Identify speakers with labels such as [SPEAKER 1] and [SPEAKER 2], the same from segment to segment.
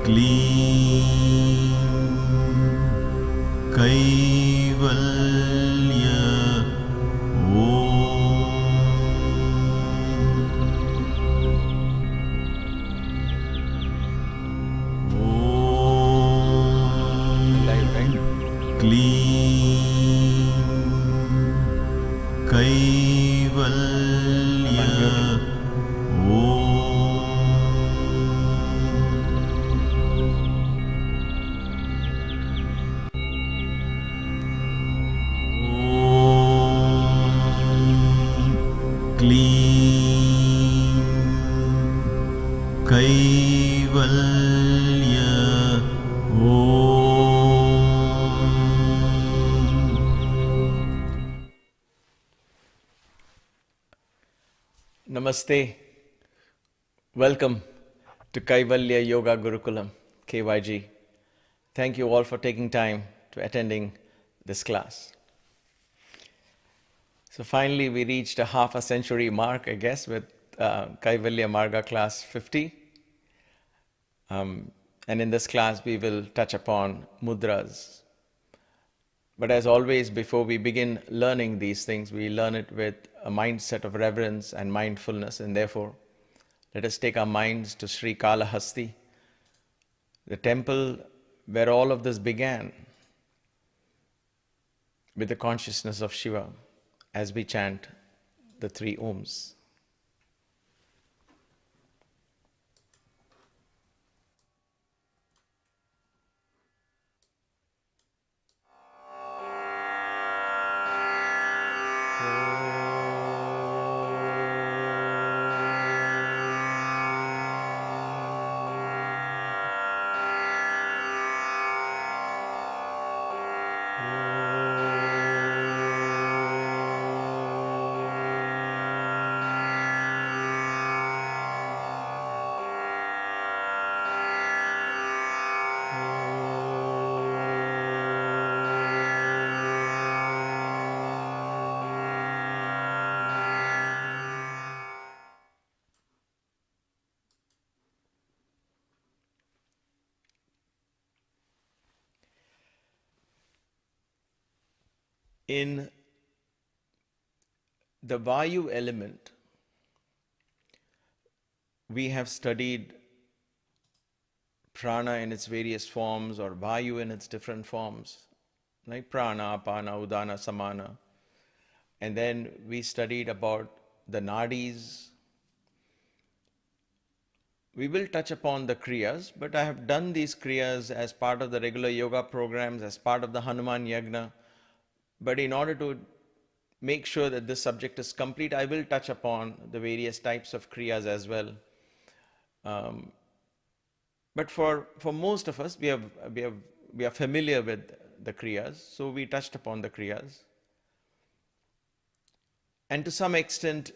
[SPEAKER 1] Clean Kaivalya Clean Kaivalya Clean Kaivalya
[SPEAKER 2] Namaste. Welcome to Kaivalya Yoga Gurukulam, KYG. Thank you all for taking time to attending this class. So finally we reached a half a century mark, I guess, with Kaivalya Marga class 50. And in this class we will touch upon mudras. But as always, before we begin learning these things, we learn it with a mindset of reverence and mindfulness, and therefore let us take our minds to Sri Kalahasti, the temple where all of this began, with the consciousness of Shiva as we chant the 3 Oms. In the vayu element, we have studied prana in its various forms, or vayu in its different forms, like prana, apana, udana, samana. And then we studied about the nadis. We will touch upon the kriyas, but I have done these kriyas as part of the regular yoga programs, as part of the Hanuman Yagna. But in order to make sure that this subject is complete, I will touch upon the various types of kriyas as well. But for most of us, we are familiar with the kriyas, so we touched upon the kriyas. And to some extent,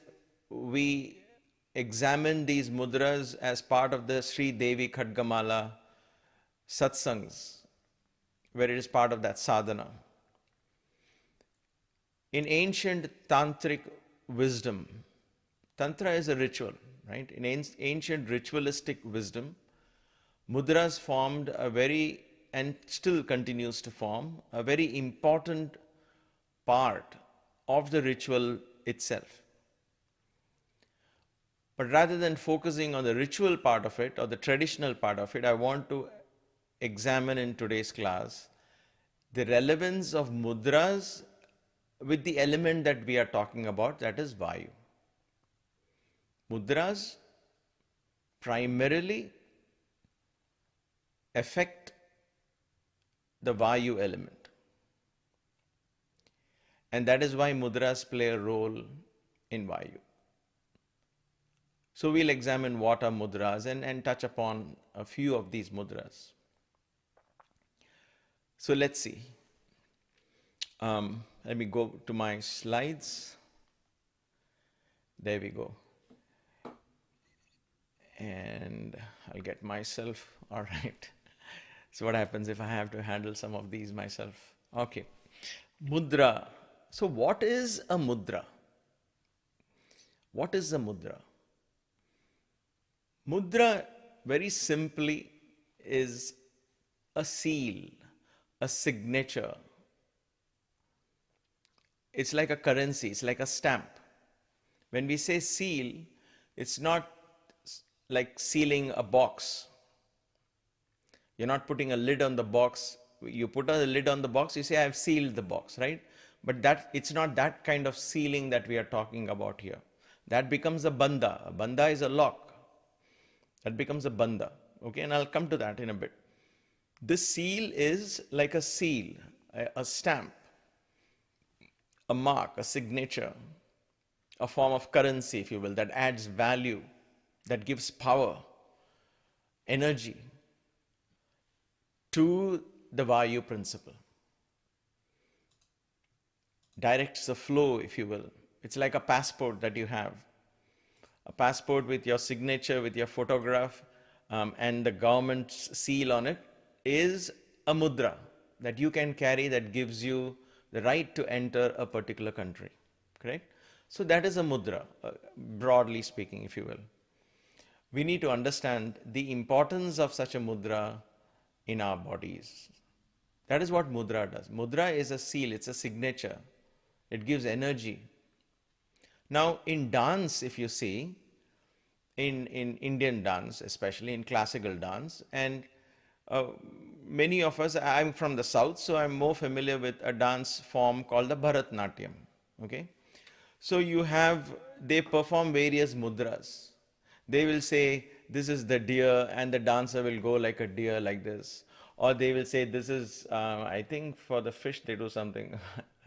[SPEAKER 2] we examined these mudras as part of the Sri Devi Khadgamala satsangs, where it is part of that sadhana. In ancient tantric wisdom, tantra is a ritual, right? In ancient ritualistic wisdom, mudras formed a very, and still continues to form, a very important part of the ritual itself. But rather than focusing on the ritual part of it or the traditional part of it, I want to examine in today's class the relevance of mudras with the element that we are talking about, that is vayu. Mudras primarily affect the vayu element. And that is why mudras play a role in vayu. So we'll examine what are mudras and touch upon a few of these mudras. So let's see. Let me go to my slides. There we go. And I'll get myself, all right. So what happens if I have to handle some of these myself? Okay. Mudra. So what is a mudra? What is a mudra? Mudra, very simply, is a seal, a signature. It's like a currency, it's like a stamp. When we say seal, it's not like sealing a box. You're not putting a lid on the box. You put a lid on the box, you say, I've sealed the box, right? But it's not that kind of sealing that we are talking about here. That becomes a bandha. A bandha is a lock. That becomes a bandha. Okay, and I'll come to that in a bit. This seal is like a seal, a stamp, a mark, a signature, a form of currency, if you will, that adds value, that gives power, energy to the vayu principle. Directs the flow, if you will. It's like a passport that you have. A passport with your signature, with your photograph, and the government's seal on it is a mudra that you can carry that gives you the right to enter a particular country. Correct? So that is a mudra, broadly speaking, if you will. We need to understand the importance of such a mudra in our bodies. That is what mudra does. Mudra is a seal, it's a signature. It gives energy. Now, in dance, if you see, in Indian dance, especially in classical dance, and many of us, I'm from the south, so I'm more familiar with a dance form called the Bharatnatyam. Okay? So they perform various mudras. They will say, this is the deer, and the dancer will go like a deer like this. Or they will say, this is, I think for the fish they do something.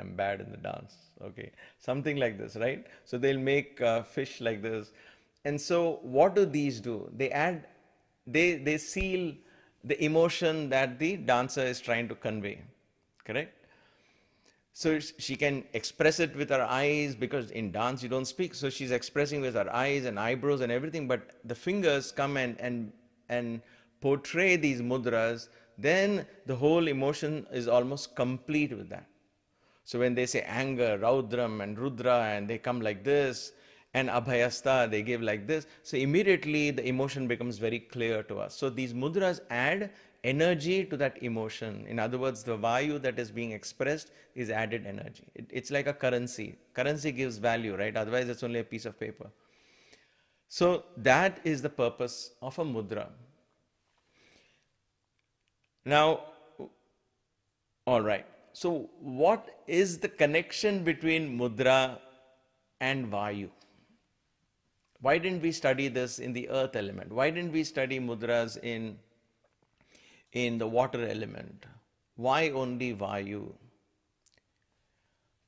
[SPEAKER 2] I'm bad in the dance. Okay, something like this, right? So they'll make fish like this. And so what do these do? They seal the emotion that the dancer is trying to convey, correct? So she can express it with her eyes, because in dance you don't speak. So she's expressing with her eyes and eyebrows and everything, but the fingers come and portray these mudras. Then the whole emotion is almost complete with that. So when they say anger, Raudram and Rudra, and they come like this, and Abhayasta, they give like this. So immediately the emotion becomes very clear to us. So these mudras add energy to that emotion. In other words, the vayu that is being expressed is added energy. It's like a currency. Currency gives value, right? Otherwise, it's only a piece of paper. So that is the purpose of a mudra. Now, all right. So what is the connection between mudra and vayu? Why didn't we study this in the earth element? Why didn't we study mudras in the water element? Why only vayu?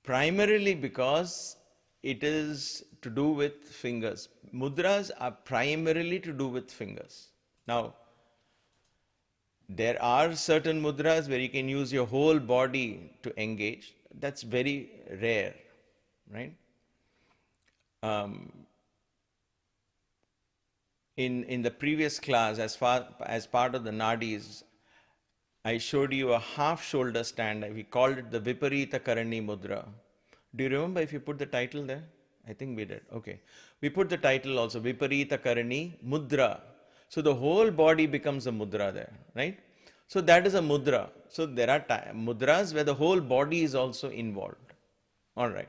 [SPEAKER 2] Primarily because it is to do with fingers. Mudras are primarily to do with fingers. Now, there are certain mudras where you can use your whole body to engage. That's very rare, right? In the previous class, as part of the Nadis, I showed you a half shoulder stand. We called it the Viparita Karani Mudra. Do you remember if you put the title there? I think we did. Okay. We put the title also, Viparita Karani Mudra. So the whole body becomes a mudra there, right? So that is a mudra. So there are mudras where the whole body is also involved. All right.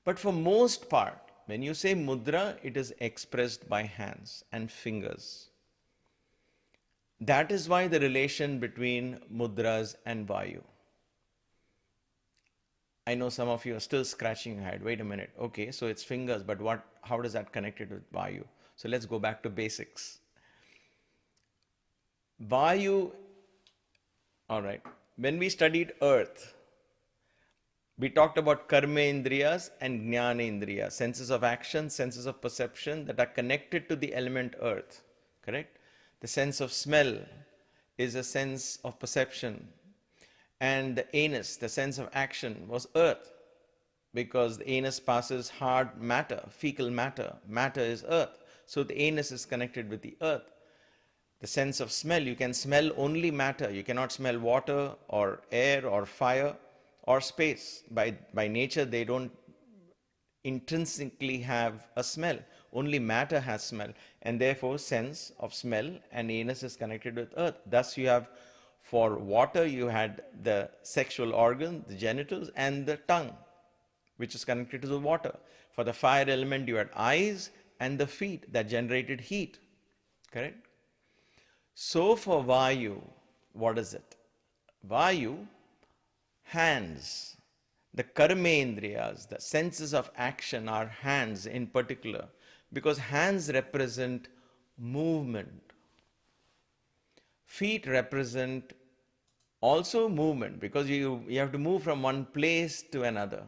[SPEAKER 2] But for most part, when you say mudra, it is expressed by hands and fingers. That is why the relation between mudras and vayu. I know some of you are still scratching your head. Wait a minute. Okay, so it's fingers, but how does that connect it with vayu? So let's go back to basics. Vayu, all right. When we studied earth, we talked about karma indriyas and jnana indriyas, senses of action, senses of perception that are connected to the element earth, correct? The sense of smell is a sense of perception. And the anus, the sense of action, was earth, because the anus passes hard matter, fecal matter. Matter is earth. So the anus is connected with the earth. The sense of smell, you can smell only matter. You cannot smell water or air or fire or space. By nature, they don't intrinsically have a smell. Only matter has smell. And therefore, sense of smell and anus is connected with earth. Thus, you have, for water, you had the sexual organ, the genitals, and the tongue, which is connected to the water. For the fire element, you had eyes and the feet that generated heat. Correct? So for vayu, what is it? Vayu, hands. The karmendriyas, the senses of action, are hands in particular, because hands represent movement. Feet represent also movement, because you have to move from one place to another.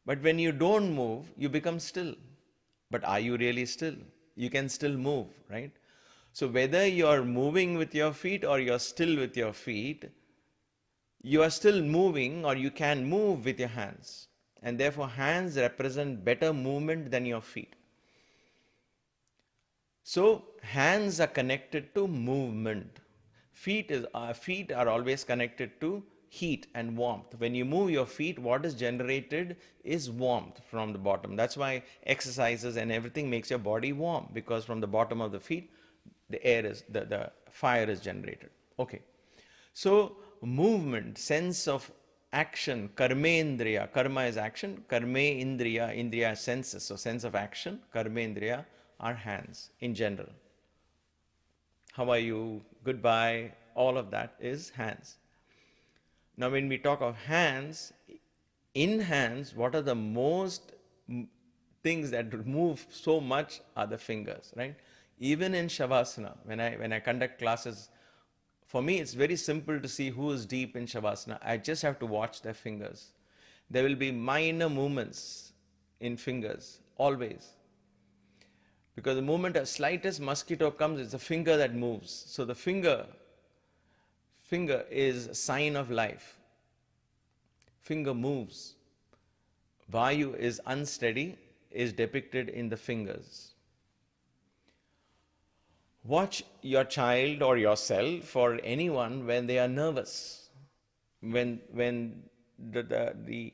[SPEAKER 2] But when you don't move, you become still. But are you really still? You can still move, right? So whether you're moving with your feet or you're still with your feet, you are still moving, or you can move with your hands. And therefore, hands represent better movement than your feet. So, hands are connected to movement. Feet are always connected to heat and warmth. When you move your feet, what is generated is warmth from the bottom. That's why exercises and everything makes your body warm, because from the bottom of the feet, the fire is generated. Okay. So, movement, sense of action, karmendriya, karma is action, karme indriya, indriya is senses. So, sense of action, karmendriya are hands in general. How are you? Goodbye. All of that is hands. Now, when we talk of hands, in hands, what are the most things that move so much are the fingers, right? Even in Shavasana, when I conduct classes, for me, it's very simple to see who is deep in Shavasana. I just have to watch their fingers. There will be minor movements in fingers, always. Because the moment a slightest mosquito comes, it's the finger that moves. So the finger is a sign of life. Finger moves. Vayu is unsteady, is depicted in the fingers. Watch your child or yourself or anyone when they are nervous, when the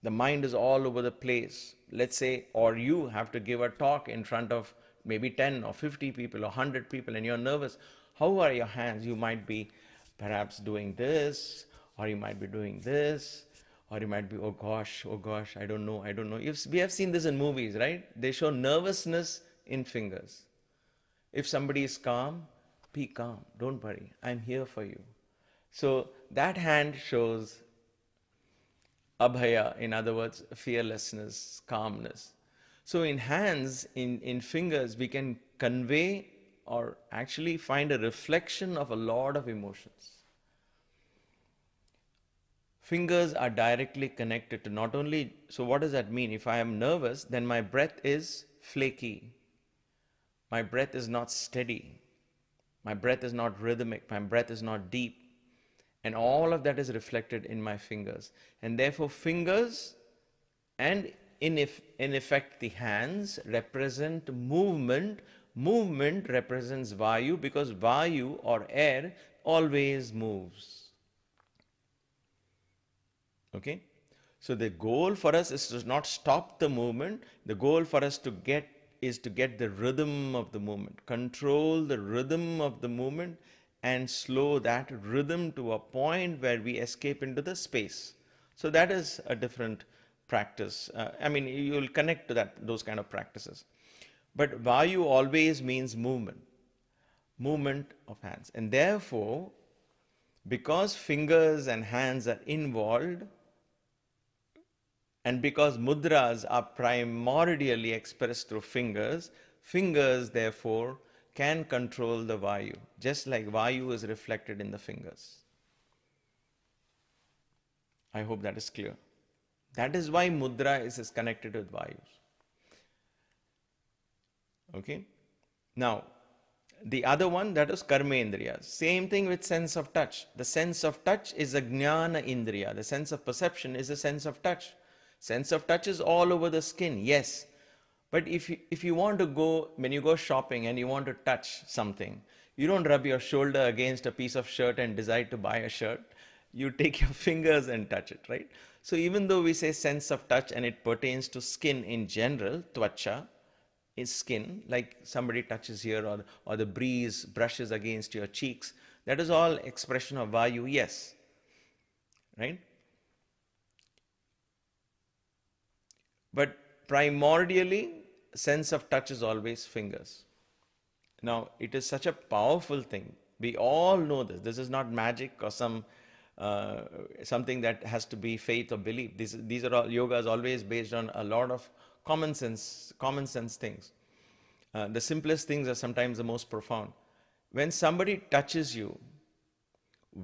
[SPEAKER 2] mind is all over the place. Let's say, or you have to give a talk in front of maybe 10 or 50 people or 100 people, and you're nervous. How are your hands? You might be perhaps doing this, or you might be doing this, or you might be, oh gosh, I don't know. We have seen this in movies, right? They show nervousness in fingers. If somebody is calm, be calm. Don't worry. I'm here for you. So that hand shows abhaya, in other words, fearlessness, calmness. So in hands, in fingers, we can convey or actually find a reflection of a lot of emotions. Fingers are directly connected to not only, so what does that mean? If I am nervous, then my breath is flaky. My breath is not steady. My breath is not rhythmic. My breath is not deep. And all of that is reflected in my fingers. And therefore, fingers and in effect the hands represent movement. Movement represents vayu, because vayu or air always moves. Okay? So the goal for us is to not stop the movement. The goal for us is to get the rhythm of the movement, control the rhythm of the movement, and slow that rhythm to a point where we escape into the space. So that is a different practice. You will connect to those kind of practices. But vayu always means movement of hands. And therefore, because fingers and hands are involved, and because mudras are primordially expressed through fingers, fingers therefore can control the vayu, just like vayu is reflected in the fingers. I hope that is clear. That is why mudra is connected with vayus. Okay? Now, the other one, that is karmendriyas. Same thing with sense of touch. The sense of touch is a jnana indriya. The sense of perception is a sense of touch. Sense of touch is all over the skin, yes. But if you want to go, when you go shopping and you want to touch something, you don't rub your shoulder against a piece of shirt and decide to buy a shirt. You take your fingers and touch it, right? So even though we say sense of touch and it pertains to skin in general, tvacha, in skin, like somebody touches here, or the breeze brushes against your cheeks. That is all expression of vayu, yes. Right? But primordially, sense of touch is always fingers. Now, it is such a powerful thing. We all know this. This is not magic or something that has to be faith or belief. These are all, yoga is always based on a lot of common sense things. The simplest things are sometimes the most profound. When somebody touches you,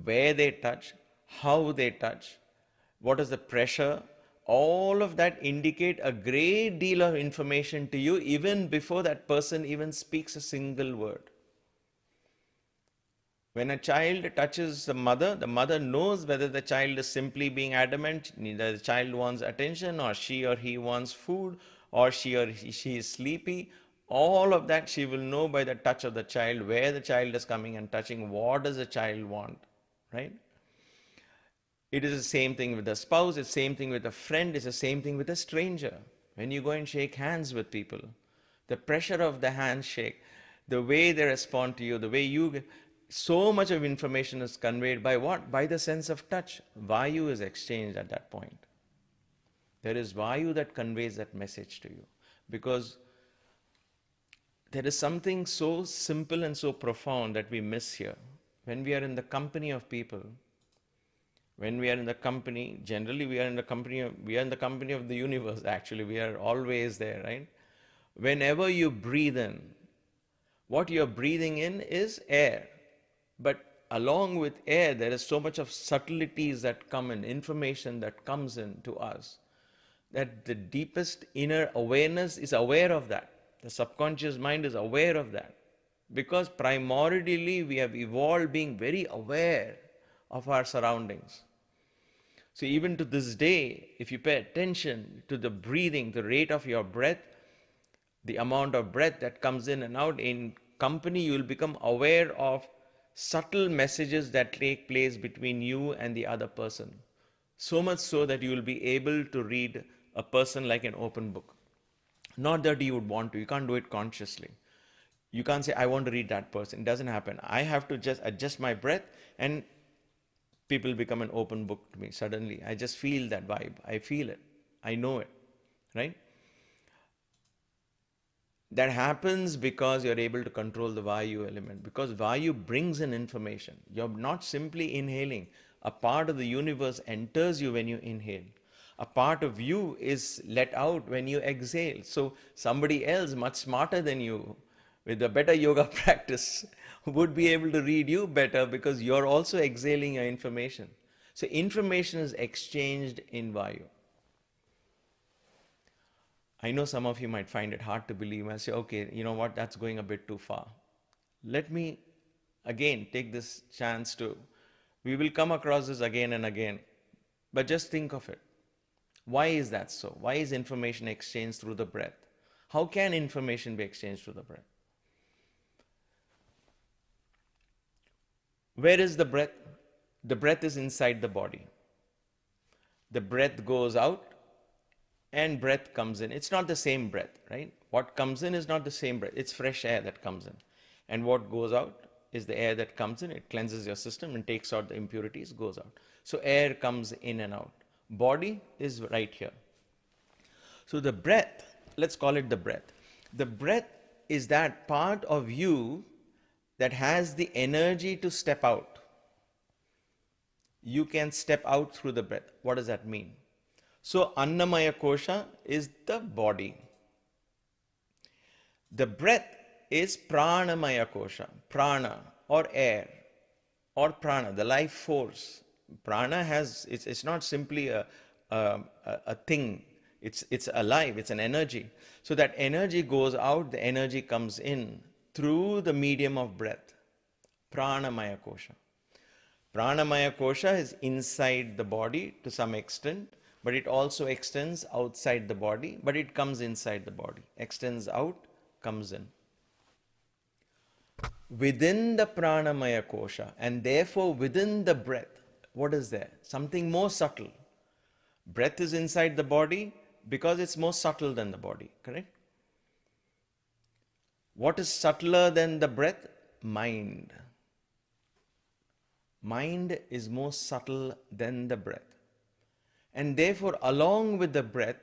[SPEAKER 2] where they touch, how they touch, what is the pressure, all of that indicate a great deal of information to you even before that person even speaks a single word. When a child touches the mother knows whether the child is simply being adamant, the child wants attention, or she or he wants food, or she is sleepy. All of that she will know by the touch of the child, where the child is coming and touching, what does the child want, right? It is the same thing with a spouse, it's the same thing with a friend, it's the same thing with a stranger. When you go and shake hands with people, the pressure of the handshake, the way they respond to you, the way you... So much of information is conveyed by what? By the sense of touch. Vayu is exchanged at that point. There is vayu that conveys that message to you. Because there is something so simple and so profound that we miss here. When we are in the company of people, when we are in the company, generally we are in the company of the universe, actually. We are always there, right? Whenever you breathe in, what you're breathing in is air. But along with air, there is so much of subtleties that come in, information that comes in to us, that the deepest inner awareness is aware of that. The subconscious mind is aware of that. Because primordially we have evolved being very aware of our surroundings. So even to this day, if you pay attention to the breathing, the rate of your breath, the amount of breath that comes in and out, in company you will become aware of subtle messages that take place between you and the other person. So much so that you will be able to read a person like an open book. Not that you would want to, you can't do it consciously. You can't say, I want to read that person. It doesn't happen. I have to just adjust my breath and people become an open book to me suddenly. I just feel that vibe. I feel it. I know it. Right? That happens because you're able to control the vayu element. Because vayu brings in information. You're not simply inhaling. A part of the universe enters you when you inhale. A part of you is let out when you exhale. So somebody else much smarter than you, with a better yoga practice, would be able to read you better because you're also exhaling your information. So information is exchanged in vayu. I know some of you might find it hard to believe and say, okay, you know what, that's going a bit too far. Let me again take this chance to, we will come across this again and again, but just think of it. Why is that so? Why is information exchanged through the breath? How can information be exchanged through the breath? Where is the breath? The breath is inside the body. The breath goes out and breath comes in. It's not the same breath, right? What comes in is not the same breath. It's fresh air that comes in. And what goes out is the air that comes in. It cleanses your system and takes out the impurities, goes out. So air comes in and out. Body is right here. So the breath, let's call it the breath. The breath is that part of you that has the energy to step out. You can step out through the breath. What does that mean? So Annamaya Kosha is the body. The breath is Pranamaya Kosha, prana or air or prana, the life force. Prana has, it's not simply a thing, it's alive, it's an energy. So that energy goes out, the energy comes in through the medium of breath. Pranamaya Kosha. Pranamaya Kosha is inside the body to some extent, but it also extends outside the body, but it comes inside the body. Extends out, comes in. Within the Pranamaya Kosha, and therefore within the breath, what is there? Something more subtle. Breath is inside the body because it's more subtle than the body, correct? What is subtler than the breath? Mind. Mind is more subtle than the breath. And therefore, along with the breath,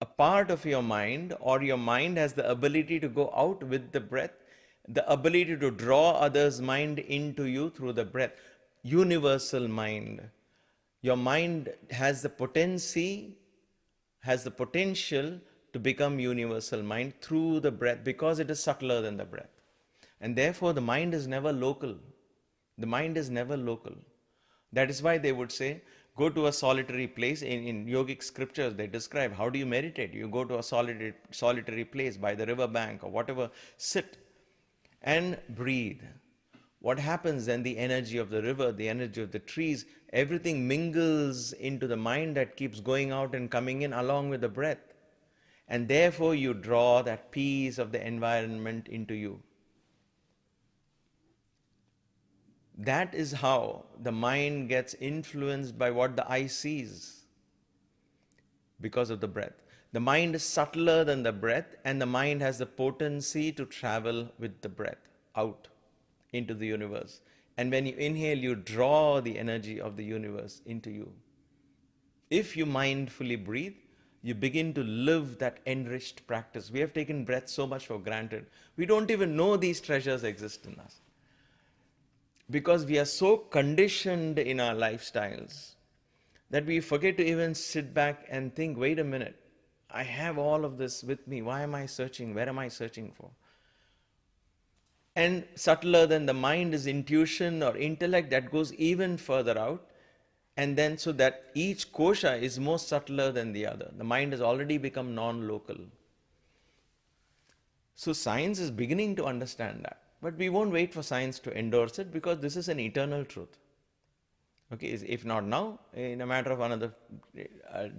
[SPEAKER 2] a part of your mind, or your mind has the ability to go out with the breath, the ability to draw others' mind into you through the breath. Universal mind. Your mind has the potency, has the potential to become universal mind through the breath, because it is subtler than the breath. And therefore, the mind is never local. The mind is never local. That is why they would say, go to a solitary place. In yogic scriptures, they describe how do you meditate. You go to a solitary place by the river bank or whatever, sit and breathe. What happens then? The energy of the river, the energy of the trees, everything mingles into the mind that keeps going out and coming in along with the breath. And therefore you draw that peace of the environment into you. That is how the mind gets influenced by what the eye sees, because of the breath. The mind is subtler than the breath, and the mind has the potency to travel with the breath out into the universe. And when you inhale, you draw the energy of the universe into you. If you mindfully breathe, you begin to live that enriched practice. We have taken breath so much for granted. We don't even know these treasures exist in us, because we are so conditioned in our lifestyles that we forget to even sit back and think, wait a minute, I have all of this with me. Why am I searching? Where am I searching for? And subtler than the mind is intuition or intellect that goes even further out. And then so that each kosha is more subtler than the other. The mind has already become non-local. So science is beginning to understand that. But we won't wait for science to endorse it, because this is an eternal truth. Okay, if not now, in a matter of another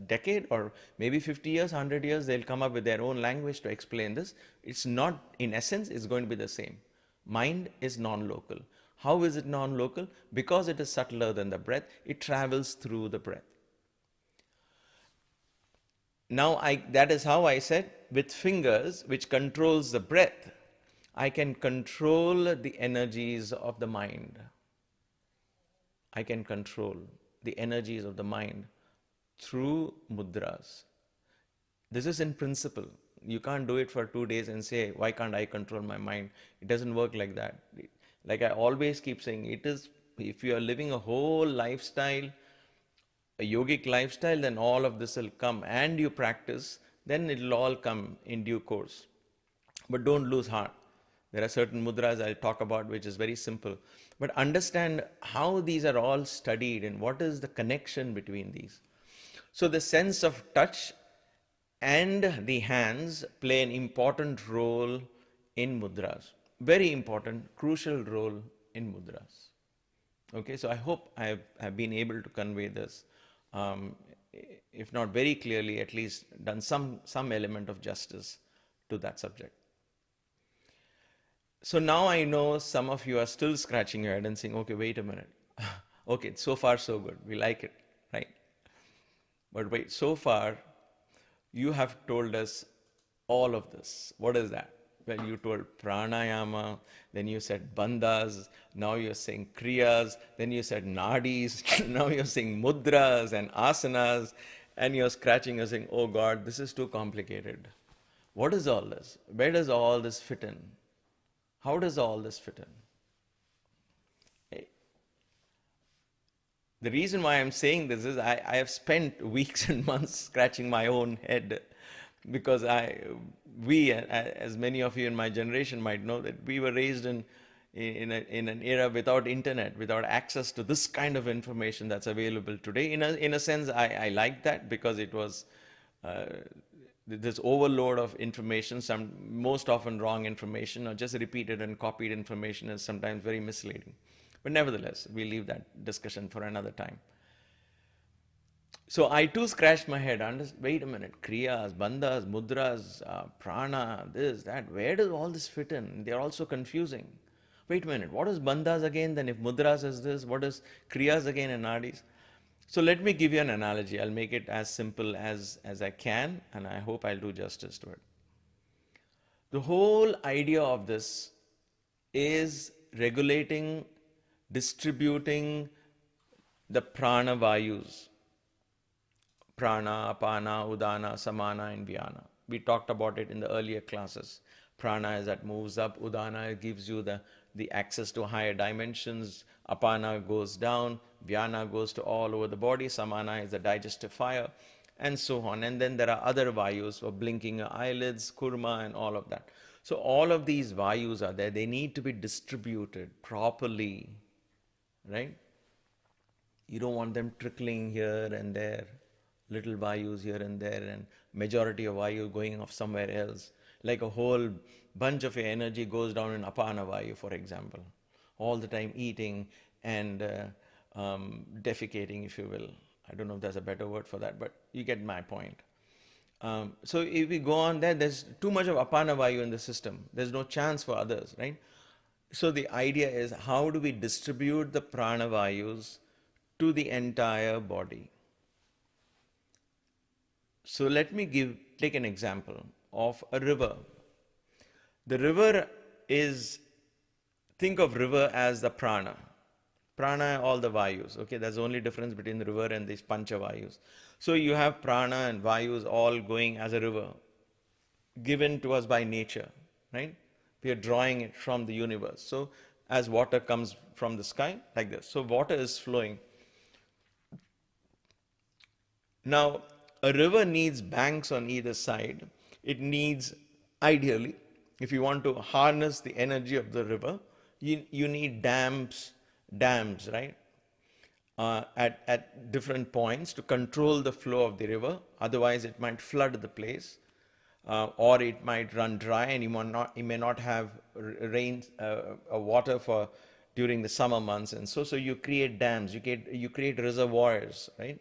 [SPEAKER 2] decade or maybe 50 years, 100 years, they'll come up with their own language to explain this. It's not, in essence, it's going to be the same. Mind is non-local. How is it non-local? Because it is subtler than the breath, it travels through the breath. Now, that is how I said, with fingers, which controls the breath, I can control the energies of the mind. I can control the energies of the mind through mudras. This is in principle. You can't do it for 2 days and say, why can't I control my mind? It doesn't work like that. Like I always keep saying, it is, if you are living a whole lifestyle, a yogic lifestyle, then all of this will come, and you practice, then it will all come in due course. But don't lose heart. There are certain mudras I'll talk about which is very simple. But understand how these are all studied and what is the connection between these. So the sense of touch and the hands play an important role in mudras. Very important, crucial role in mudras. Okay, so I hope I have been able to convey this, if not very clearly, at least done some element of justice to that subject. So now I know some of you are still scratching your head and saying, okay, wait a minute. Okay, so far so good. We like it, right? But wait, so far you have told us all of this. What is that? Well, you told pranayama, then you said bandhas, now you're saying kriyas, then you said nadis, now you're saying mudras and asanas, and you're scratching and saying, oh God, this is too complicated. What is all this? Where does all this fit in? How does all this fit in? The reason why I'm saying this is I have spent weeks and months scratching my own head, because we, as many of you in my generation might know, that we were raised in an era without internet, without access to this kind of information that's available today. In a sense, I like that, because it was this overload of information, most often wrong information, or just repeated and copied information, is sometimes very misleading. But nevertheless, we'll leave that discussion for another time. So I too scratched my head. Wait a minute, kriyas, bandhas, mudras, prana, this, that, where does all this fit in? They're also confusing. Wait a minute, what is bandhas again? Then if mudras is this, what is kriyas again and nadis? So let me give you an analogy. I'll make it as simple as I can, and I hope I'll do justice to it. The whole idea of this is regulating, distributing the prana vayus. Prana, apana, udana, samana, and vyana. We talked about it in the earlier classes. Prana is that moves up, udana gives you the access to higher dimensions, apana goes down, vyana goes to all over the body, samana is the digestive fire, and so on. And then there are other vayus for blinking your eyelids, kurma, and all of that. So all of these vayus are there. They need to be distributed properly, right? You don't want them trickling here and there, little vayus here and there, and majority of vayu going off somewhere else. Like a whole bunch of your energy goes down in apana vayu, for example. All the time eating and defecating, if you will. I don't know if there's a better word for that, but you get my point. So if we go on there, there's too much of apana vayu in the system. There's no chance for others, right? So the idea is, how do we distribute the prana vayus to the entire body? So let me take an example of a river. The river is, think of river as the prana. Prana, all the vayus. Okay, that's the only difference between the river and these pancha vayus. So you have prana and vayus all going as a river, given to us by nature, right? We are drawing it from the universe. So as water comes from the sky, like this. So water is flowing. Now, a river needs banks on either side. It needs, ideally, if you want to harness the energy of the river, you need dams, right? At different points to control the flow of the river. Otherwise, it might flood the place, or it might run dry, and you may not have rain, water for during the summer months, and so you create dams, you create reservoirs, right?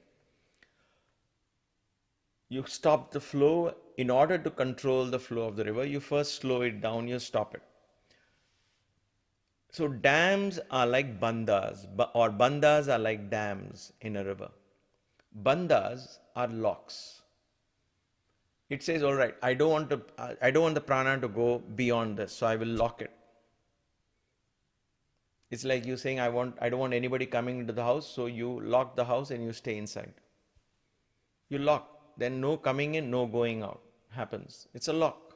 [SPEAKER 2] You stop the flow. In order to control the flow of the river, you first slow it down, you stop it. So dams are like bandhas, or bandhas are like dams in a river. Bandhas are locks. It says, all right, I don't want the prana to go beyond this, so I will lock it. It's like you saying, I don't want anybody coming into the house, so you lock the house and you stay inside. You lock. Then no coming in, no going out happens. It's a lock.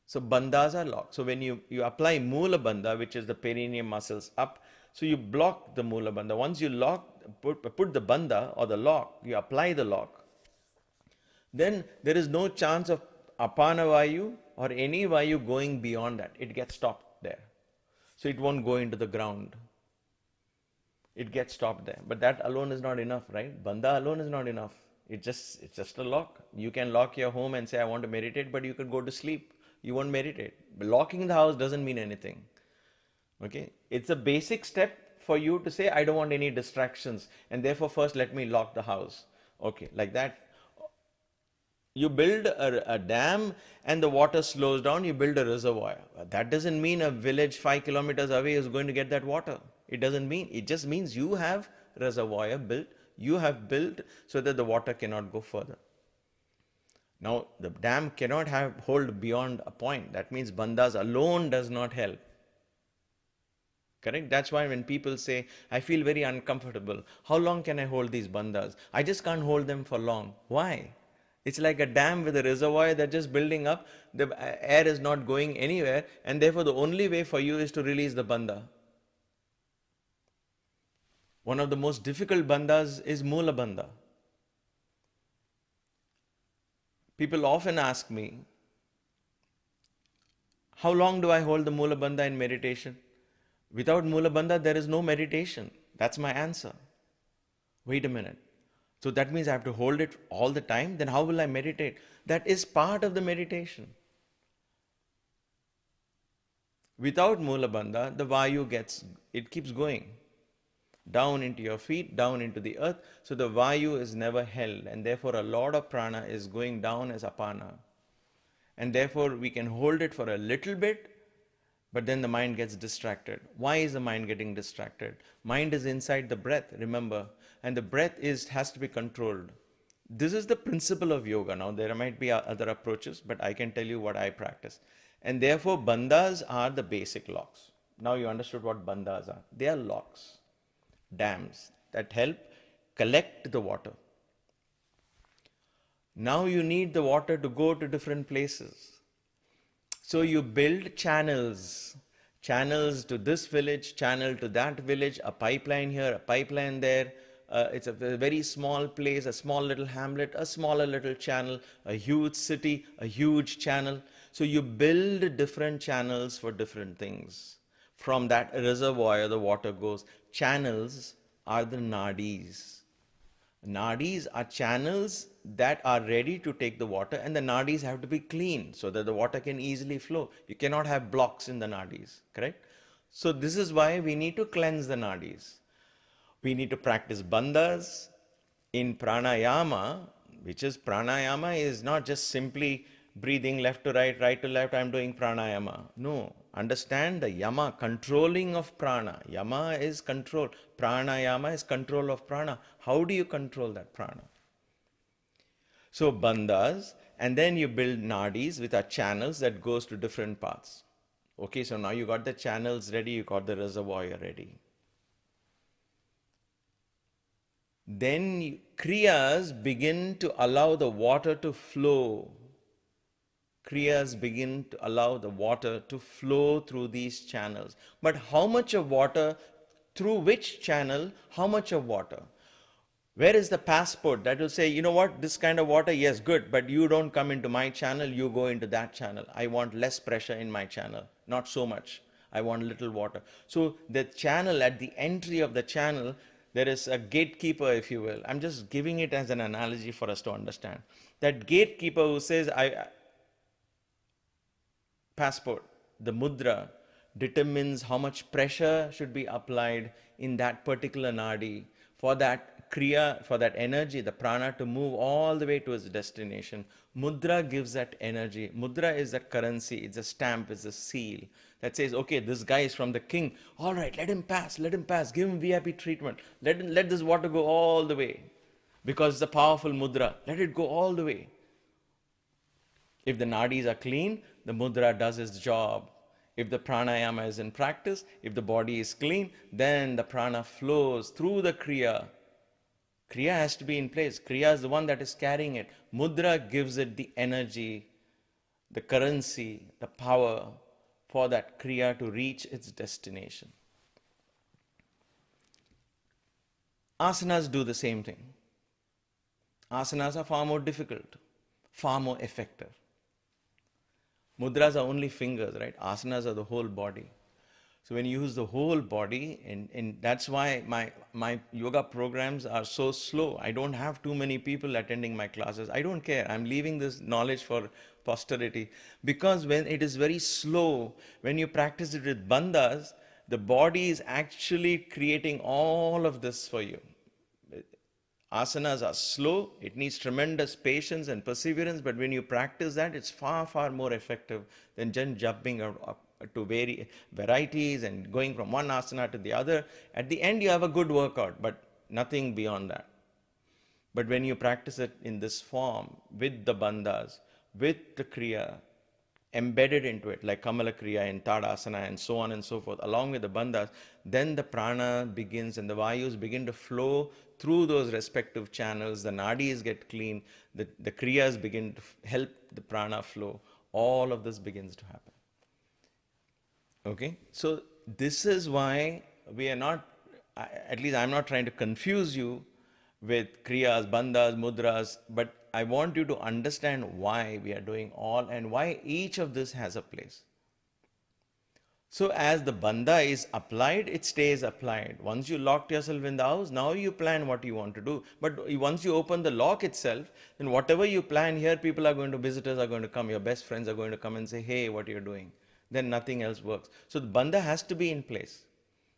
[SPEAKER 2] So bandhas are locked. So when you apply mula bandha, which is the perineum muscles up, so you block the mula bandha. Once you put the bandha or the lock, you apply the lock, then there is no chance of apana vayu or any vayu going beyond that. It gets stopped there. So it won't go into the ground. It gets stopped there. But that alone is not enough, right? Bandha alone is not enough. It's just a lock. You can lock your home and say, I want to meditate, but you could go to sleep. You won't meditate. But locking the house doesn't mean anything. Okay? It's a basic step for you to say, I don't want any distractions, and therefore first let me lock the house. Okay, like that. You build a dam and the water slows down, you build a reservoir. That doesn't mean a village 5 kilometers away is going to get that water. It doesn't mean. It just means you have reservoir built. You have built so that the water cannot go further. Now, the dam cannot hold beyond a point. That means bandhas alone does not help. Correct? That's why when people say, I feel very uncomfortable. How long can I hold these bandhas? I just can't hold them for long. Why? It's like a dam with a reservoir that's just building up. The air is not going anywhere, and therefore the only way for you is to release the bandha. One of the most difficult bandhas is mula bandha. People often ask me, how long do I hold the mula bandha in meditation? Without mula bandha, there is no meditation. That's my answer. Wait a minute. So that means I have to hold it all the time? Then how will I meditate? That is part of the meditation. Without mula bandha, the vayu keeps going. Down into your feet, down into the earth. So the vayu is never held, and therefore a lot of prana is going down as apana. And therefore we can hold it for a little bit, but then the mind gets distracted. Why is the mind getting distracted? Mind is inside the breath, remember. And the breath has to be controlled. This is the principle of yoga. Now, there might be other approaches, but I can tell you what I practice. And therefore, bandhas are the basic locks. Now, you understood what bandhas are. They are locks, dams that help collect the water. Now, you need the water to go to different places. So, you build channels. Channels to this village, channel to that village, a pipeline here, a pipeline there. It's a very small place, a small little hamlet, a smaller little channel, a huge city, a huge channel. So you build different channels for different things. From that reservoir, the water goes. Channels are the nadis. Nadis are channels that are ready to take the water, and the nadis have to be clean so that the water can easily flow. You cannot have blocks in the nadis, correct? So this is why we need to cleanse the nadis. We need to practice bandhas in pranayama, which is pranayama is not just simply breathing left to right to left, I'm doing pranayama. No, understand the yama, controlling of prana. Yama is control. Pranayama is control of prana. How do you control that prana? So bandhas, and then you build nadis with our channels that goes to different paths. Okay, so now you got the channels ready, you got the reservoir ready. Then kriyas begin to allow the water to flow. Kriyas begin to allow the water to flow through these channels. But how much of water, through which channel, how much of water? Where is the passport that will say, you know what, this kind of water, yes, good, but you don't come into my channel, you go into that channel. I want less pressure in my channel, not so much. I want little water. So the channel, at the entry of the channel, there is a gatekeeper, if you will. I'm just giving it as an analogy for us to understand. That gatekeeper who says, passport, the mudra, determines how much pressure should be applied in that particular nadi for that kriya, for that energy, the prana, to move all the way to its destination. Mudra gives that energy. Mudra is that currency, it's a stamp, it's a seal that says, okay, this guy is from the king. All right, let him pass, give him VIP treatment. Let this water go all the way. Because it's a powerful mudra, let it go all the way. If the nadis are clean, the mudra does its job. If the pranayama is in practice, if the body is clean, then the prana flows through the kriya. Kriya has to be in place. Kriya is the one that is carrying it. Mudra gives it the energy, the currency, the power for that kriya to reach its destination. Asanas do the same thing. Asanas are far more difficult, far more effective. Mudras are only fingers, right? Asanas are the whole body. So when you use the whole body, and that's why my yoga programs are so slow. I don't have too many people attending my classes. I don't care. I'm leaving this knowledge for posterity. Because when it is very slow, when you practice it with bandhas, the body is actually creating all of this for you. Asanas are slow. It needs tremendous patience and perseverance. But when you practice that, it's far, far more effective than just jumping up to varieties and going from one asana to the other. At the end, you have a good workout, but nothing beyond that. But when you practice it in this form, with the bandhas, with the kriya embedded into it, like Kamala Kriya in Tadasana and so on and so forth, along with the bandhas, then the prana begins and the vayus begin to flow through those respective channels. The nadis get clean, the kriyas begin to help the prana flow. All of this begins to happen. Okay, so this is why we are not, at least I'm not trying to confuse you with kriyas, bandhas, mudras, but I want you to understand why we are doing all and why each of this has a place. So as the bandha is applied, it stays applied. Once you locked yourself in the house, now you plan what you want to do. But once you open the lock itself, then whatever you plan here, visitors are going to come, your best friends are going to come and say, hey, what are you doing? Then nothing else works. So the bandha has to be in place.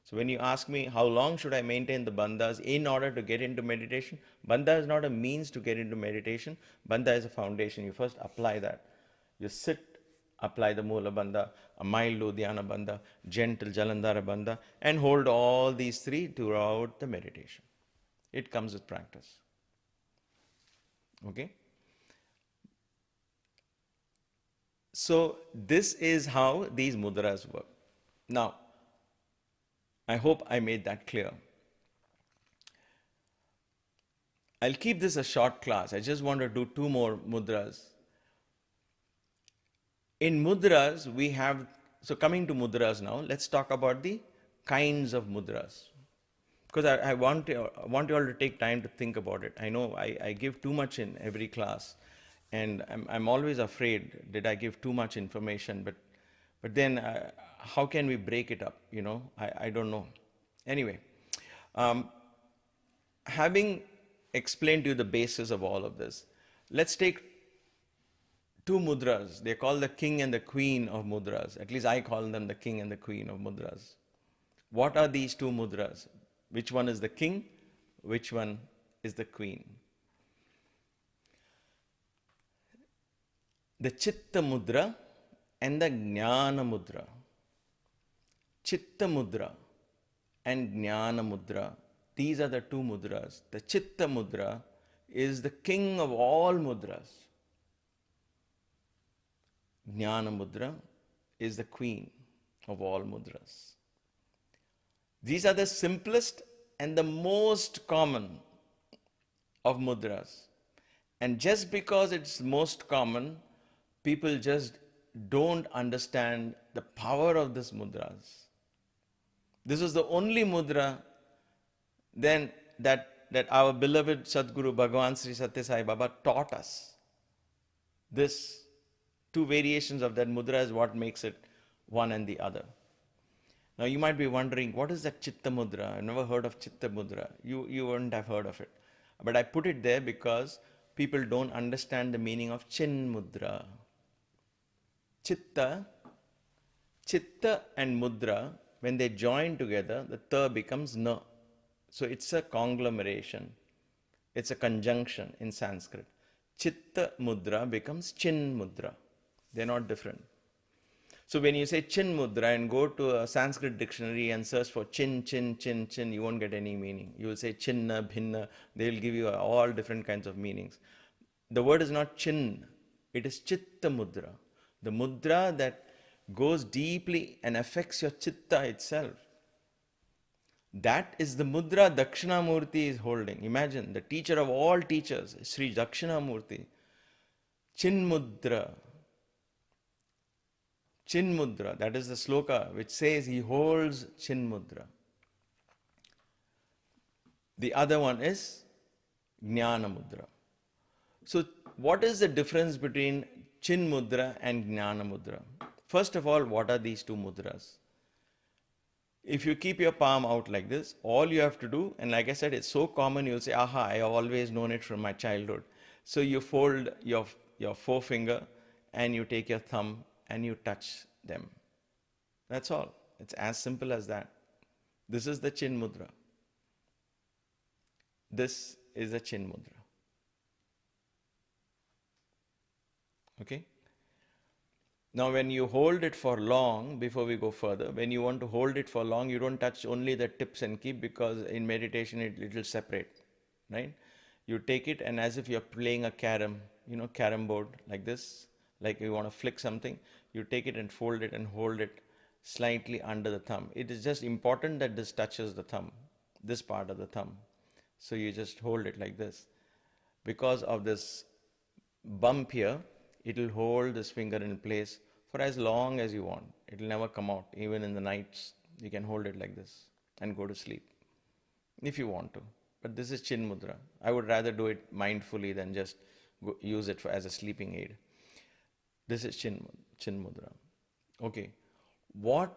[SPEAKER 2] So when you ask me, how long should I maintain the bandhas in order to get into meditation? Bandha is not a means to get into meditation. Bandha is a foundation. You first apply that. You sit, apply the Mula Bandha, a mild Udhyana Bandha, gentle Jalandhara Bandha, and hold all these three throughout the meditation. It comes with practice. Okay? So this is how these mudras work. Now, I hope I made that clear. I'll keep this a short class. I just want to do 2 more mudras. In mudras, we have, so coming to mudras now, let's talk about the kinds of mudras. Because I want you all to take time to think about it. I know I give too much in every class, and I'm always afraid, did I give too much information? But then how can we break it up? I don't know. Anyway, having explained to you the basis of all of this, let's take 2 mudras. They're called the king and the queen of mudras. At least I call them the king and the queen of mudras. What are these 2 mudras? Which one is the king? Which one is the queen? The Chitta Mudra and the Jnana Mudra. Chitta Mudra and Jnana Mudra. These are the 2 mudras. The Chitta Mudra is the king of all mudras. Jnana Mudra is the queen of all mudras. These are the simplest and the most common of mudras. And just because it's most common, people just don't understand the power of these mudras. This is the only mudra then that our beloved Sadguru Bhagavan Sri Satya Sai Baba taught us. This 2 variations of that mudra is what makes it one and the other. Now you might be wondering, what is that Chitta Mudra? I've never heard of Chitta Mudra. You wouldn't have heard of it. But I put it there because people don't understand the meaning of Chin Mudra. Chitta and Mudra, when they join together, the Ta becomes Na. So it's a conglomeration. It's a conjunction in Sanskrit. Chitta Mudra becomes Chin Mudra. They're not different. So when you say Chin Mudra and go to a Sanskrit dictionary and search for Chin, you won't get any meaning. You will say Chinna, Bhinna. They will give you all different kinds of meanings. The word is not Chin. It is Chitta Mudra. The mudra that goes deeply and affects your Chitta itself. That is the mudra Dakshinamurti is holding. Imagine, the teacher of all teachers, Sri Dakshinamurti. Chin Mudra. Chin Mudra, that is the sloka which says he holds Chin Mudra. The other one is Jnana Mudra. So what is the difference between Chin Mudra and Jnana Mudra? First of all, what are these 2 mudras? If you keep your palm out like this, all you have to do, and like I said, it's so common, you'll say, aha, I have always known it from my childhood. So you fold your forefinger and you take your thumb and you touch them. That's all. It's as simple as that. This is the Chin Mudra. This is the Chin Mudra. Okay? Now when you hold it for long, before we go further, when you want to hold it for long, you don't touch only the tips and keep, because in meditation it will separate, right? You take it and as if you're playing a carom board like this, like you want to flick something, you take it and fold it and hold it slightly under the thumb. It is just important that this touches the thumb, this part of the thumb. So you just hold it like this. Because of this bump here, it will hold this finger in place for as long as you want. It will never come out. Even in the nights, you can hold it like this and go to sleep if you want to. But this is Chin Mudra. I would rather do it mindfully than just use it as a sleeping aid. This is Chin Mudra. Okay, what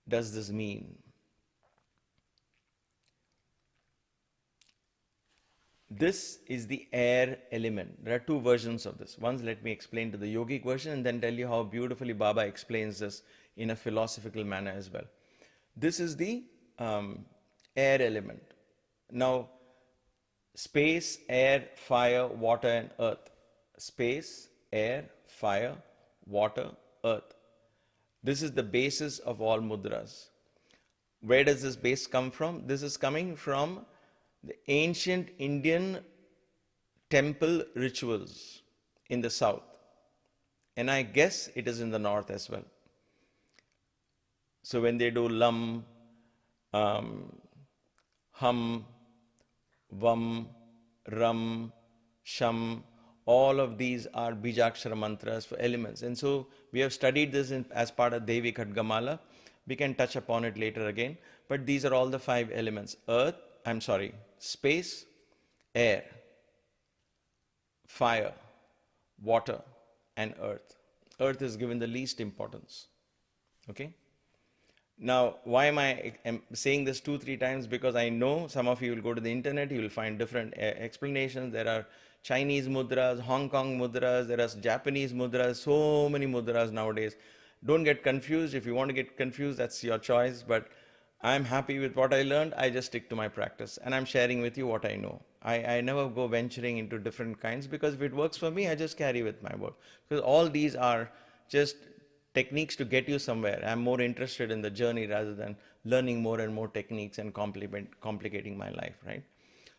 [SPEAKER 2] does this mean? This is the air element. There are 2 versions of this. Once let me explain to the yogic version and then tell you how beautifully Baba explains this in a philosophical manner as well. This is the air element. Now, space, air, fire, water and earth. Space, air, fire, water, earth. This is the basis of all mudras. Where does this base come from? This is coming from the ancient Indian temple rituals in the south. And I guess it is in the north as well. So when they do lam, hum, vam, ram, sham, all of these are Bijakshara mantras for elements. And so we have studied this as part of Devi Khadgamala. We can touch upon it later again. But these are all the 5 elements. Space, air, fire, water, and earth. Earth is given the least importance. Okay? Now, why am I saying this 2-3 times? Because I know some of you will go to the internet, you will find different explanations. There are Chinese mudras, Hong Kong mudras, there are Japanese mudras, so many mudras nowadays. Don't get confused. If you want to get confused, that's your choice. But I'm happy with what I learned. I just stick to my practice. And I'm sharing with you what I know. I never go venturing into different kinds, because if it works for me, I just carry with my work. Because all these are just techniques to get you somewhere. I'm more interested in the journey rather than learning more and more techniques and complicating my life, right?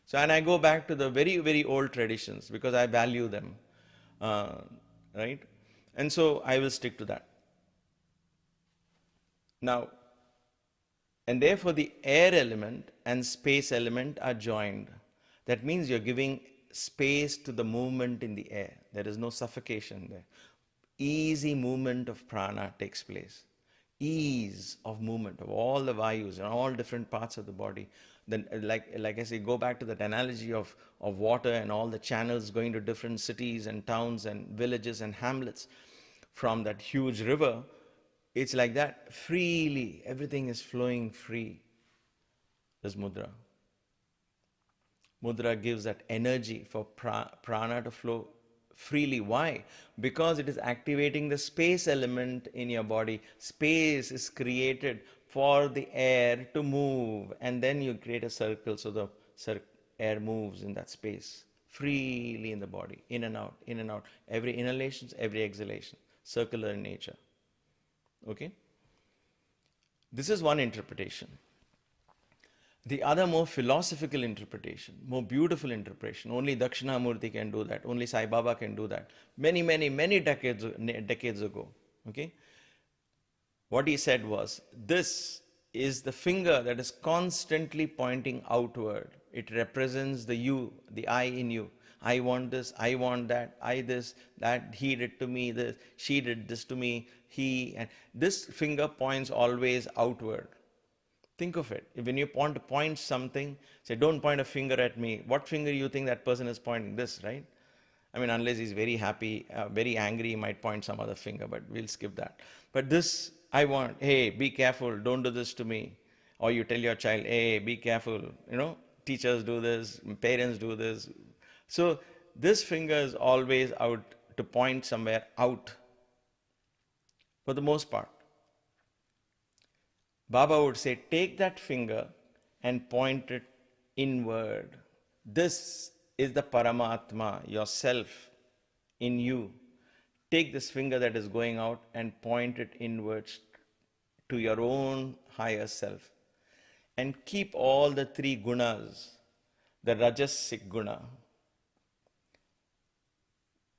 [SPEAKER 2] So, and I go back to the very, very old traditions because I value them, right? And so I will stick to that. Now, and therefore the air element and space element are joined. That means you're giving space to the movement in the air. There is no suffocation there. Easy movement of prana takes place. Ease of movement of all the vayus and all different parts of the body. Then, like I say, go back to that analogy of water and all the channels going to different cities and towns and villages and hamlets from that huge river. It's like that, freely, everything is flowing free. This mudra. Mudra gives that energy for prana to flow freely. Why? Because it is activating the space element in your body. Space is created for the air to move, and then you create a circle so the air moves in that space freely in the body, in and out, in and out. Every inhalation, every exhalation, circular in nature. Okay? This is one interpretation. The other more philosophical interpretation, more beautiful interpretation, only Dakshinamurti can do that, only Sai Baba can do that. Many decades ago, okay? What he said was, this is the finger that is constantly pointing outward. It represents the you, the I in you. I want this, I want that, I this, that, he did to me this, she did this to me, he, and this finger points always outward. Think of it. When you want to point something, say, don't point a finger at me. What finger do you think that person is pointing? This, right? I mean, unless he's very happy, very angry, he might point some other finger, but we'll skip that. But this, I want, hey, be careful, don't do this to me. Or you tell your child, hey, be careful. You know, teachers do this, parents do this. So this finger is always out to point somewhere out, for the most part. Baba would say, take that finger and point it inward. This is the Paramatma, yourself in you. Take this finger that is going out and point it inwards to your own higher self. And keep all the 3 gunas, the Rajasic guna,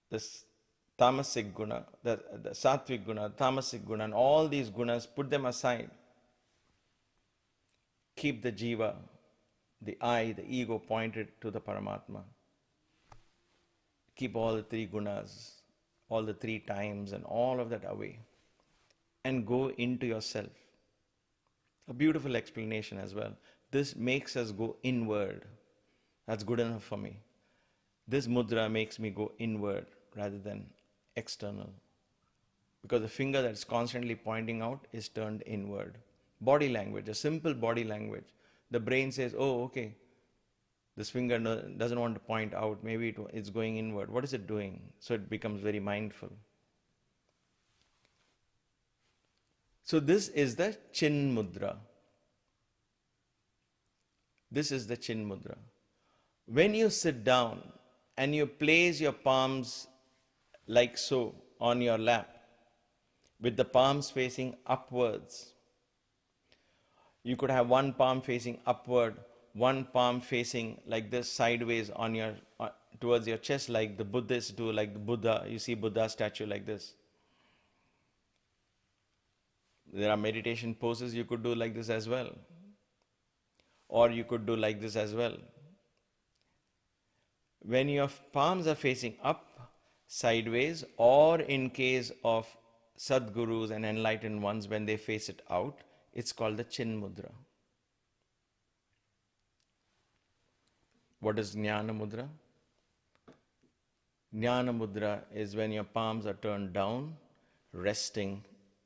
[SPEAKER 2] the Tamasic guna, the Sattvic guna, Tamasic guna, and all these gunas, put them aside. Keep the jiva, the I, the ego pointed to the Paramatma. Keep all the 3 gunas, all the 3 times and all of that away. And go into yourself. A beautiful explanation as well. This makes us go inward. That's good enough for me. This mudra makes me go inward rather than external. Because the finger that's constantly pointing out is turned inward. Body language, a simple body language. The brain says, oh, okay, this finger doesn't want to point out, maybe it's going inward. What is it doing? So it becomes very mindful. So this is the Chin Mudra. This is the Chin Mudra. When you sit down and you place your palms like so on your lap, with the palms facing upwards, you could have one palm facing upward, one palm facing like this sideways on your towards your chest like the Buddhists do, like the Buddha. You see Buddha statue like this. There are meditation poses you could do like this as well. Or you could do like this as well. When your palms are facing up, sideways, or in case of Sadgurus and enlightened ones, when they face it out, it's called the Chin Mudra. What is Nyana Mudra? Nyana Mudra is when your palms are turned down, resting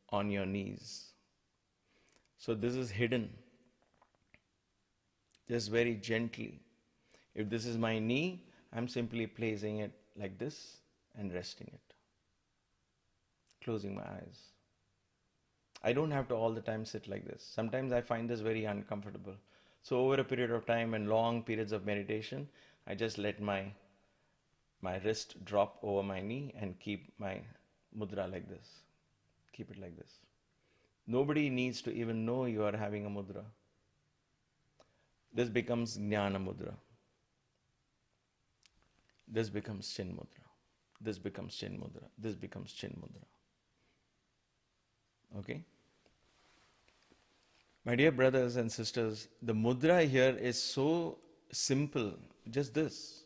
[SPEAKER 2] on your knees. So this is hidden. Just very gently. If this is my knee, I'm simply placing it like this and resting it. Closing my eyes. I don't have to all the time sit like this. Sometimes I find this very uncomfortable. So over a period of time and long periods of meditation, I just let my wrist drop over my knee and keep my mudra like this. Keep it like this. Nobody needs to even know you are having a mudra. This becomes Nyana Mudra. This becomes Chin Mudra. This becomes Chin Mudra. This becomes Chin Mudra. Okay? My dear brothers and sisters, the mudra here is so simple. Just this.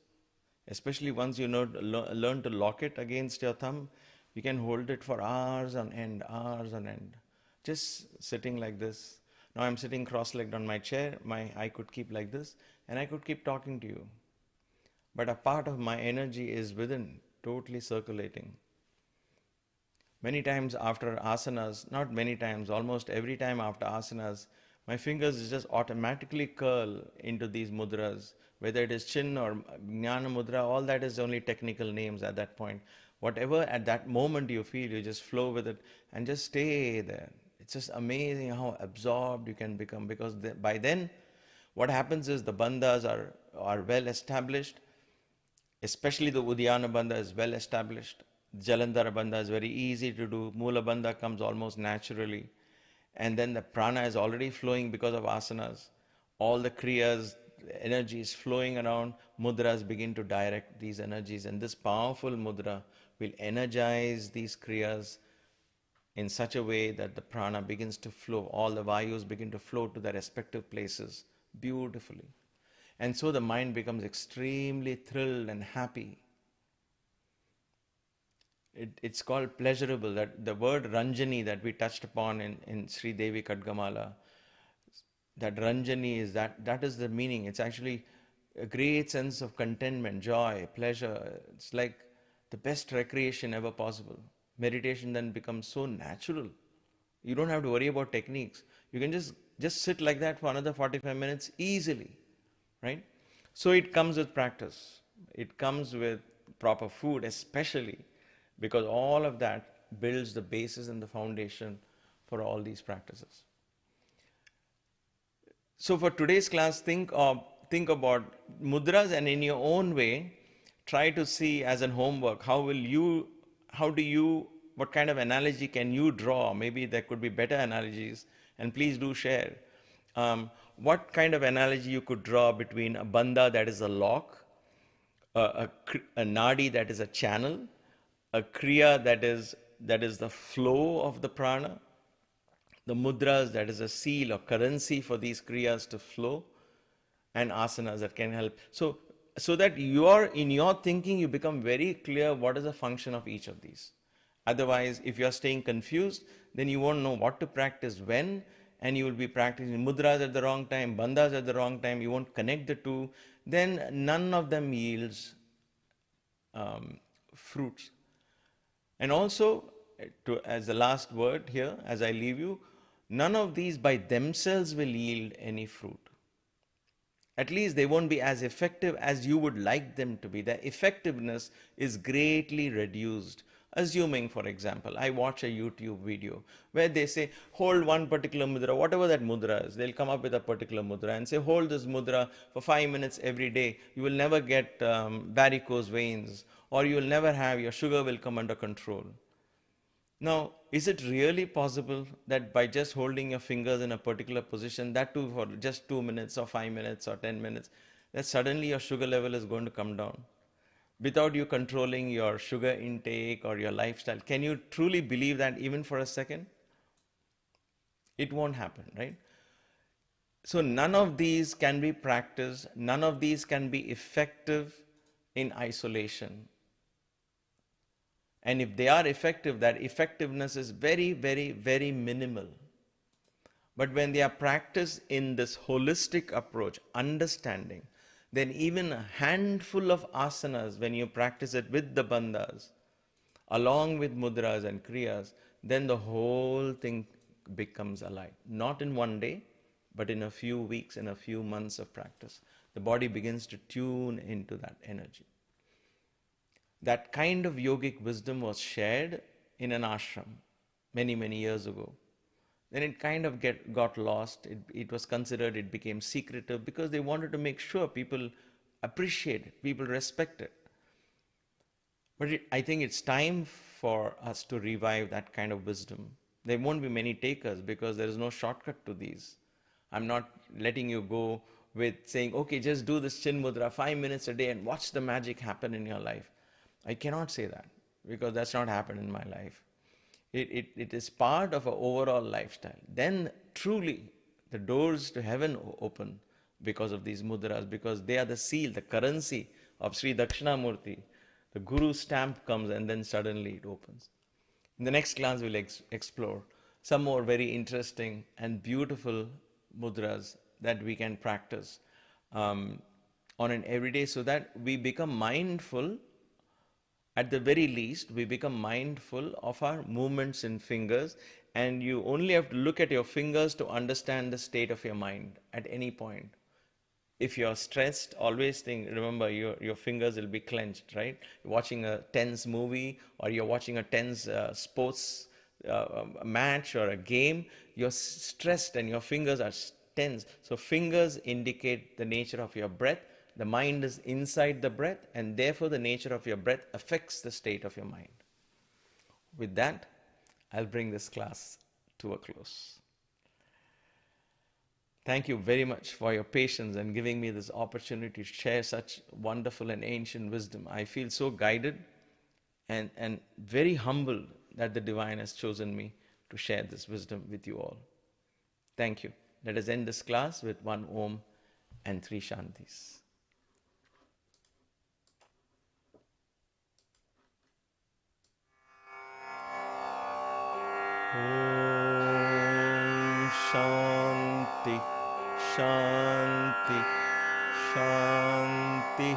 [SPEAKER 2] Especially once you learn to lock it against your thumb, you can hold it for hours on end, hours on end. Just sitting like this. Now I'm sitting cross-legged on my chair. I could keep like this, and I could keep talking to you. But a part of my energy is within, totally circulating. Many times after asanas, not many times, almost every time after asanas, my fingers just automatically curl into these mudras. Whether it is chin or Jnana Mudra, all that is only technical names at that point. Whatever at that moment you feel, you just flow with it and just stay there. It's just amazing how absorbed you can become, because by then, what happens is the bandhas are well established. Especially the Uddiyana Bandha is well established. Jalandhara Bandha is very easy to do. Mula Bandha comes almost naturally. And then the prana is already flowing because of asanas. All the kriyas, energy is flowing around. Mudras begin to direct these energies. And this powerful mudra will energize these kriyas in such a way that the prana begins to flow. All the vayus begin to flow to their respective places beautifully. And so the mind becomes extremely thrilled and happy. It's called pleasurable. That the word Ranjani that we touched upon in Sri Devi Kadgamala, that Ranjani is that is the meaning. It's actually a great sense of contentment, joy, pleasure. It's like the best recreation ever possible. Meditation then becomes so natural. You don't have to worry about techniques. You can just sit like that for another 45 minutes easily. Right? So it comes with practice. It comes with proper food, especially because all of that builds the basis and the foundation for all these practices. So for today's class, think about mudras, and in your own way, try to see as an homework, what kind of analogy can you draw? Maybe there could be better analogies, and please do share. What kind of analogy you could draw between a bandha that is a lock, a nadi that is a channel, a kriya that is the flow of the prana, the mudras that is a seal or currency for these kriyas to flow, and asanas that can help. So that in your thinking you become very clear what is the function of each of these. Otherwise, if you are staying confused, then you won't know what to practice when, and you will be practicing mudras at the wrong time, bandhas at the wrong time, you won't connect the two, then none of them yields fruits. And also, as the last word here, as I leave you, none of these by themselves will yield any fruit. At least they won't be as effective as you would like them to be. Their effectiveness is greatly reduced. Assuming, for example, I watch a YouTube video where they say, hold one particular mudra, whatever that mudra is, they'll come up with a particular mudra and say, hold this mudra for 5 minutes every day. You will never get varicose veins, or you will never have, your sugar will come under control. Now, is it really possible that by just holding your fingers in a particular position, that too for just 2 minutes or 5 minutes or 10 minutes, that suddenly your sugar level is going to come down? without you controlling your sugar intake or your lifestyle. Can you truly believe that even for a second? It won't happen, right? So none of these can be practiced, none of these can be effective in isolation. And if they are effective, that effectiveness is very, very, very minimal. But when they are practiced in this holistic approach, understanding, then even a handful of asanas, when you practice it with the bandhas, along with mudras and kriyas, then the whole thing becomes alive. Not in one day, but in a few weeks, in a few months of practice. The body begins to tune into that energy. That kind of yogic wisdom was shared in an ashram many, many years ago. Then it kind of got lost. It was considered, it became secretive because they wanted to make sure people appreciate it, people respect it. But I think it's time for us to revive that kind of wisdom. There won't be many takers because there is no shortcut to these. I'm not letting you go with saying, okay, just do this chin mudra 5 minutes a day and watch the magic happen in your life. I cannot say that because that's not happened in my life. It is part of an overall lifestyle. Then truly the doors to heaven open because of these mudras, because they are the seal, the currency of Sri Dakshinamurti. The Guru stamp comes and then suddenly it opens. In the next class we'll explore some more very interesting and beautiful mudras that we can practice on an everyday, so that we become mindful. At the very least, we become mindful of our movements in fingers, and you only have to look at your fingers to understand the state of your mind at any point. If you're stressed, always remember your fingers will be clenched, right? You're watching a tense movie or you're watching a tense sports match or a game, you're stressed and your fingers are tense. So fingers indicate the nature of your breath. The mind is inside the breath, and therefore the nature of your breath affects the state of your mind. With that, I'll bring this class to a close. Thank you very much for your patience and giving me this opportunity to share such wonderful and ancient wisdom. I feel so guided and very humbled that the Divine has chosen me to share this wisdom with you all. Thank you. Let us end this class with one Om and 3 Shantis. Om Shanti, Shanti, Shanti.